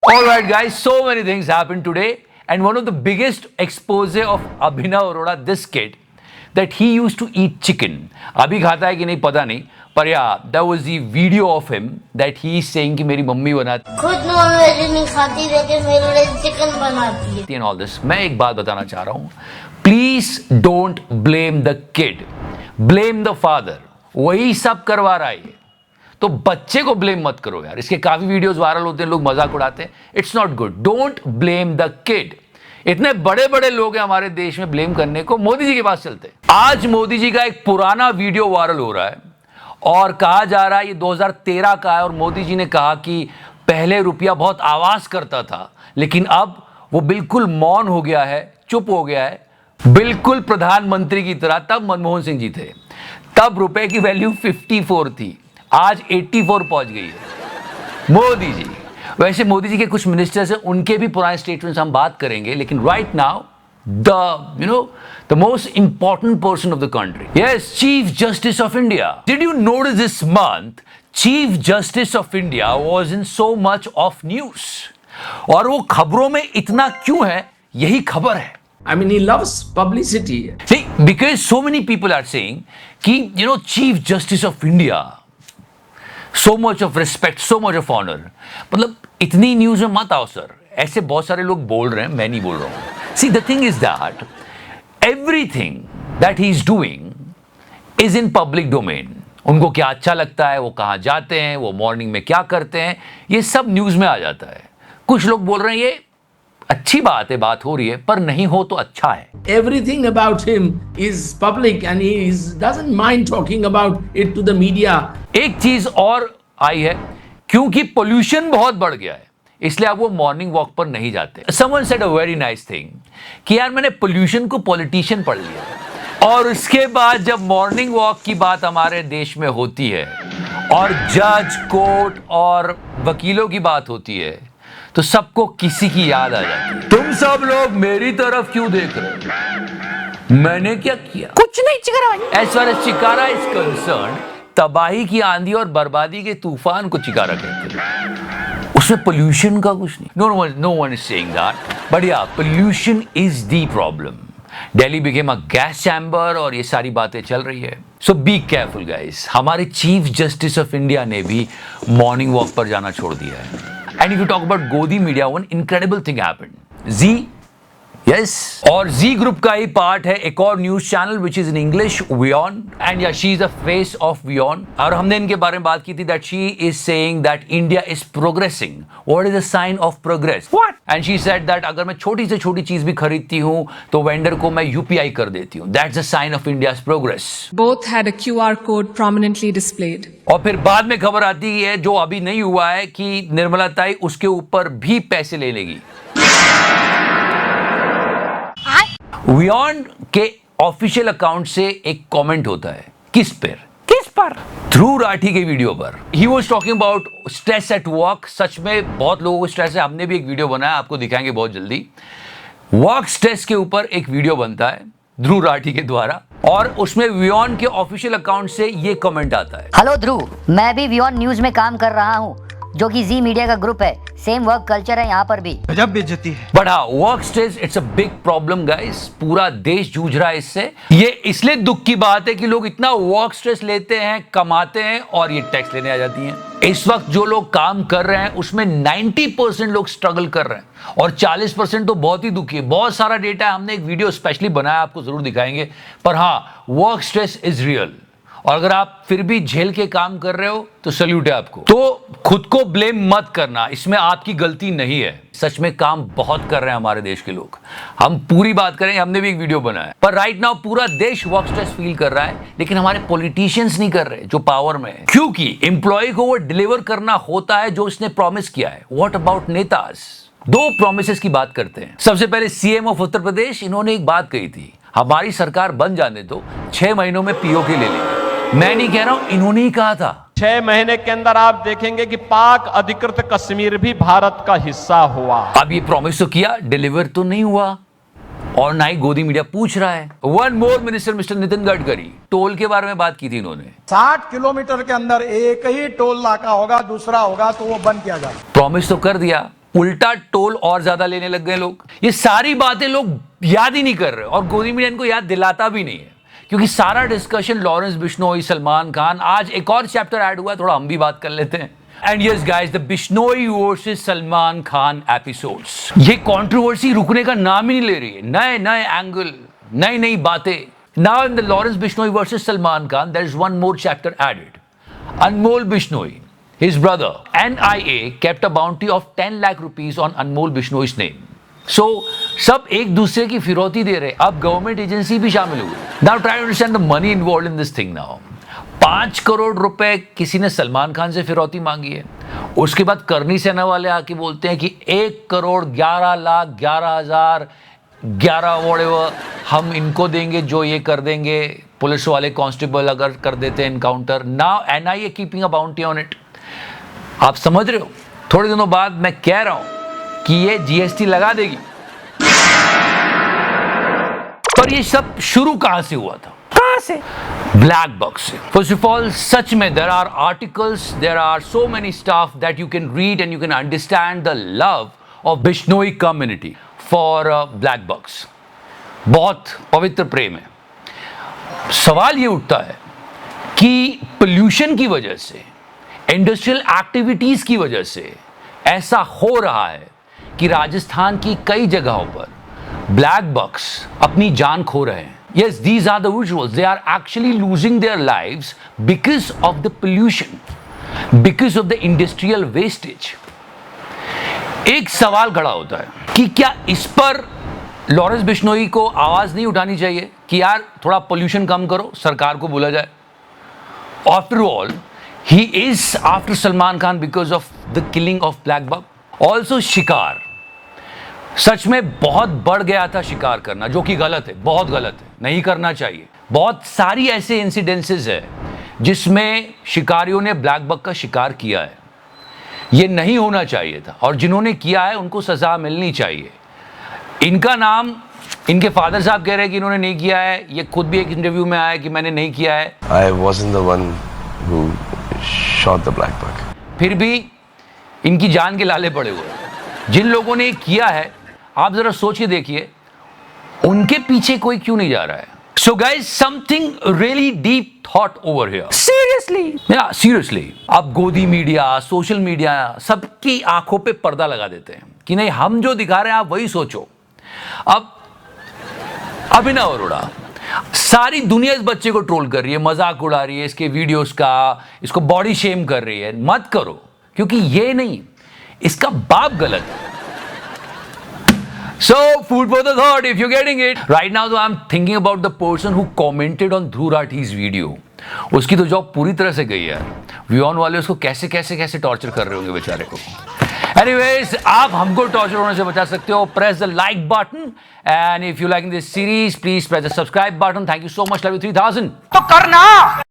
Alright guys, so many things happened today and one of the biggest expose of Abhinav Arora, this kid, that he used to eat chicken. अभी खाता है कि नहीं पता नहीं, पर yeah, that was the video of him that he is saying कि मेरी मम्मी बनाती खुद नॉनवेज नहीं खाती लेकिन मेरे लिए चिकन बनाती है। and all this. मैं एक बात बताना चाह रहा हूँ, please don't blame the kid, blame the father. वही सब करवा रहा है, तो बच्चे को ब्लेम मत करो यार। इसके काफी वीडियोस वायरल होते हैं, लोग मजाक उड़ाते हैं। It's not good, don't blame the kid. इतने बड़े बड़े लोग हैं हमारे देश में, ब्लेम करने को मोदी जी के पास चलते हैं। आज मोदी जी का एक पुराना वीडियो वायरल हो रहा है और कहा जा रहा है ये 2013 का है और मोदी जी ने कहा कि पहले रुपया बहुत आवाज करता था लेकिन अब वो बिल्कुल मौन हो गया है, चुप हो गया है, बिल्कुल प्रधानमंत्री की तरह। तब मनमोहन सिंह जी थे, तब रुपए की वैल्यू 54 थी, आज 84 पहुंच गई है। मोदी जी, वैसे मोदी जी के कुछ मिनिस्टर्स हैं, उनके भी पुराने स्टेटमेंट्स हम बात करेंगे, लेकिन right now the most important person of the country, yes, chief justice of India. Did you notice this month chief justice of India was in so much of news? और वो खबरों में इतना क्यों है, यही खबर है। I mean, he loves publicity. See, because so many people are saying कि Chief Justice of India, so much of respect, so much of honor. मतलब इतनी न्यूज में मत आओ सर, ऐसे बहुत सारे लोग बोल रहे हैं, मैं नहीं बोल रहा हूँ। See, the thing is that everything that he is doing is in public domain. उनको क्या अच्छा लगता है, वो कहाँ जाते हैं, वो मॉर्निंग में क्या करते हैं, ये सब न्यूज में आ जाता है। कुछ लोग बोल रहे हैं ये अच्छी बात है, बात हो रही है, पर नहीं हो तो अच्छा है। Everything about him is public and he doesn't mind talking about it to the media. एक चीज और आई है, क्योंकि पोल्यूशन बहुत बढ़ गया है, इसलिए अब वो मॉर्निंग वॉक पर नहीं जाते। Someone said a very nice thing कि यार मैंने पोल्यूशन को पॉलिटिशियन पढ़ लिया, और उसके बाद जब मॉर्निंग वॉक की बात हमारे देश में होती है और जज, कोर्ट और वकीलों की बात होती है, तो सबको किसी की याद आ जाती है। तुम सब लोग मेरी तरफ क्यों देख रहे हो? मैंने क्या किया? कुछ नहीं चिकारा। As far as चिकारा is concerned, तबाही की आंधी और बर्बादी के तूफान को चिकारा कहते हैं। उसमें पोल्यूशन का कुछ नहीं। No one is saying that, but yeah, pollution is the problem. Delhi became a gas chamber और ये सारी बातें चल रही है। So be careful guys। हमारे चीफ जस्टिस ऑफ इंडिया ने भी मॉर्निंग वॉक पर जाना छोड़ दिया है। And if you talk about Godi Media, one incredible thing happened. Z, yes, और Z Group का ही पार्ट है एक और news channel which is in English, WION, and yeah, she is the face of WION. और हमने इनके बारे में बात की थी that she is saying that India is progressing. What is a sign of progress? What? And she said that अगर मैं छोटी से छोटी चीज भी खरीदती हूँ तो वेंडर को मैं UPI कर देती हूँ. That's a sign of India's progress. Both had a QR code prominently displayed. और फिर बाद में खबर आती है, जो अभी नहीं हुआ है, कि निर्मला ताई उसके ऊपर भी पैसे ले लेगी। WION के ऑफिशियल अकाउंट से एक कमेंट होता है, किस पर? ध्रुव राठी के वीडियो पर। He was talking about stress at work. सच में बहुत लोगों को स्ट्रेस है, हमने भी एक वीडियो बनाया, आपको दिखाएंगे बहुत जल्दी। वर्क स्ट्रेस के ऊपर एक वीडियो बनता है ध्रुव राठी के द्वारा, और उसमें WION के ऑफिशियल अकाउंट से ये कमेंट आता है। हेलो ध्रुव, मैं भी WION न्यूज में काम कर रहा हूँ, जो कि जी मीडिया का ग्रुप है। सेम वर्क कल्चर है यहाँ पर भी। गजब बेइज्जती है। बट हाँ, work stress it's a big problem guys, पूरा देश जूझ रहा है इससे। ये इसलिए दुख की बात है कि लोग इतना वर्क स्ट्रेस लेते हैं, कमाते हैं, और ये टैक्स लेने आ जाती हैं। इस वक्त जो लोग काम कर रहे हैं उसमें 90% लोग स्ट्रगल कर रहे हैं और 40% तो बहुत ही दुखी है। बहुत सारा डेटा है, हमने एक वीडियो स्पेशली बनाया, आपको जरूर दिखाएंगे। पर हाँ, वर्क स्ट्रेस इज रियल, और अगर आप फिर भी झेल के काम कर रहे हो तो सल्यूट है आपको। तो खुद को ब्लेम मत करना, इसमें आपकी गलती नहीं है। सच में काम बहुत कर रहे हैं हमारे देश के लोग, हम पूरी बात करेंगे, हमने भी एक वीडियो बनाया। पर राइट नाउ पूरा देश वर्क स्ट्रेस फील कर रहा है, लेकिन हमारे पॉलिटिशियंस नहीं कर रहे जो पावर में है, क्योंकि एम्प्लॉय को वो डिलीवर करना होता है जो उसने प्रॉमिस किया है। What about नेताज? दो प्रॉमिसेस की बात करते हैं। सबसे पहले सीएम ऑफ उत्तर प्रदेश, इन्होंने एक बात कही थी, हमारी सरकार बन जाने दो, 6 महीनों में पीओके ले लेंगे। मैं नहीं कह रहा हूं, इन्होंने ही कहा था। 6 महीने के अंदर आप देखेंगे कि पाक अधिकृत कश्मीर भी भारत का हिस्सा हुआ। अब ये प्रॉमिस तो किया, डिलीवर तो नहीं हुआ, और ना ही गोदी मीडिया पूछ रहा है। One more minister mister Nitin Gadkari, toll के बारे में बात की थी इन्होंने। 60 किलोमीटर के अंदर एक ही टोल नाका होगा, दूसरा होगा तो वो बंद किया जाए। प्रॉमिस तो कर दिया, उल्टा टोल और ज्यादा लेने लग गए लोग। ये सारी बातें लोग याद ही नहीं कर रहे और गोदी मीडिया इनको याद दिलाता भी नहीं है, क्योंकि सारा डिस्कशन लॉरेंस बिश्नोई, सलमान खान, आज एक और चैप्टर ऐड हुआ है, थोड़ा हम भी बात कर लेते हैं। And yes guys, the Bishnoi versus Salman Khan episodes, ये कंट्रोवर्सी रुकने का नाम ही नहीं ले रही है। नए नए एंगल, नई नई बातें। Now in the Lawrence Bishnoi versus Salman Khan, there is one more chapter added. Anmol Bishnoi, his brother, NIA kept a bounty of 10 lakh rupees on Anmol Bishnoi's name. So, सब एक दूसरे की फिरौती दे रहे, अब गवर्नमेंट एजेंसी भी शामिल हुई। Now try to understand the money involved in this thing now. 5 crore रुपए किसी ने सलमान खान से फिरौती मांगी है, उसके बाद करनी सेना वाले आके बोलते हैं कि 1 करोड़ 11 लाख 11,000 11 whatever हम इनको देंगे जो ये कर देंगे, पुलिस वाले कांस्टेबल अगर कर देते हैं encounter. Now NIA keeping a bounty on it. आप समझ रहे हो, थोड़े दिनों बाद मैं कह रहा हूं कि ये GST लगा देगी। पर ये सब शुरू कहां से हुआ था? कहां से? ब्लैक बॉक्स से। फर्स्ट ऑफ ऑल, सच में there are articles, there are so many stuff that you can read and you can understand the love of Bishnoi community for black box. बहुत पवित्र प्रेम है। सवाल ये उठता है कि पोल्यूशन की वजह से, इंडस्ट्रियल एक्टिविटीज की वजह से ऐसा हो रहा है कि राजस्थान की कई जगहों पर ब्लैक बॉक्स अपनी जान खो रहे हैं। Yes, these are the visuals. They are actually losing their lives because of the pollution, because of the industrial wastage. एक सवाल खड़ा होता है कि क्या इस पर लॉरेंस बिश्नोई को आवाज नहीं उठानी चाहिए कि यार थोड़ा पोल्यूशन कम करो, सरकार को बोला जाए। After all, he is after Salman Khan because of the killing of Black Buck. Also शिकार, सच में बहुत बढ़ गया था शिकार करना, जो कि गलत है, बहुत गलत है, नहीं करना चाहिए। बहुत सारी ऐसे इंसिडेंसेस है जिसमें शिकारियों ने ब्लैक बक का शिकार किया है, ये नहीं होना चाहिए था, और जिन्होंने किया है उनको सजा मिलनी चाहिए। इनका नाम, इनके फादर साहब कह रहे हैं कि इन्होंने नहीं किया है, ये खुद भी एक इंटरव्यू में आया कि मैंने नहीं किया है। I wasn't the one who shot the black buck. फिर भी इनकी जान के लाले पड़े हुए। जिन लोगों ने किया है, आप जरा सोच के देखिए, उनके पीछे कोई क्यों नहीं जा रहा है? So guys, something really deep thought over here. Seriously? Yeah, seriously. अब गोदी मीडिया, सोशल मीडिया सबकी आंखों पे पर्दा लगा देते हैं कि नहीं, हम जो दिखा रहे हैं आप वही सोचो। अब अभिनव अरोड़ा, सारी दुनिया इस बच्चे को ट्रोल कर रही है, मजाक उड़ा रही है इसके वीडियोस का, इसको बॉडी शेम कर रही है। मत करो, क्योंकि ये नहीं, इसका बाप गलत है। So, food for the thought, if you're getting it. Right now, though, I'm thinking about the person who commented on Dhruv Rathi's video. उसकी तो जॉब पूरी तरह से गई है। व्यूऑन वाले उसको कैसे कैसे कैसे टॉर्चर कर रहे होंगे बेचारे को। Anyways, आप हमको टॉर्चर होने से बचा सकते हो। Press the like button, and if you liking this series, please press the subscribe button. Thank you so much. Love you 3000. तो करना।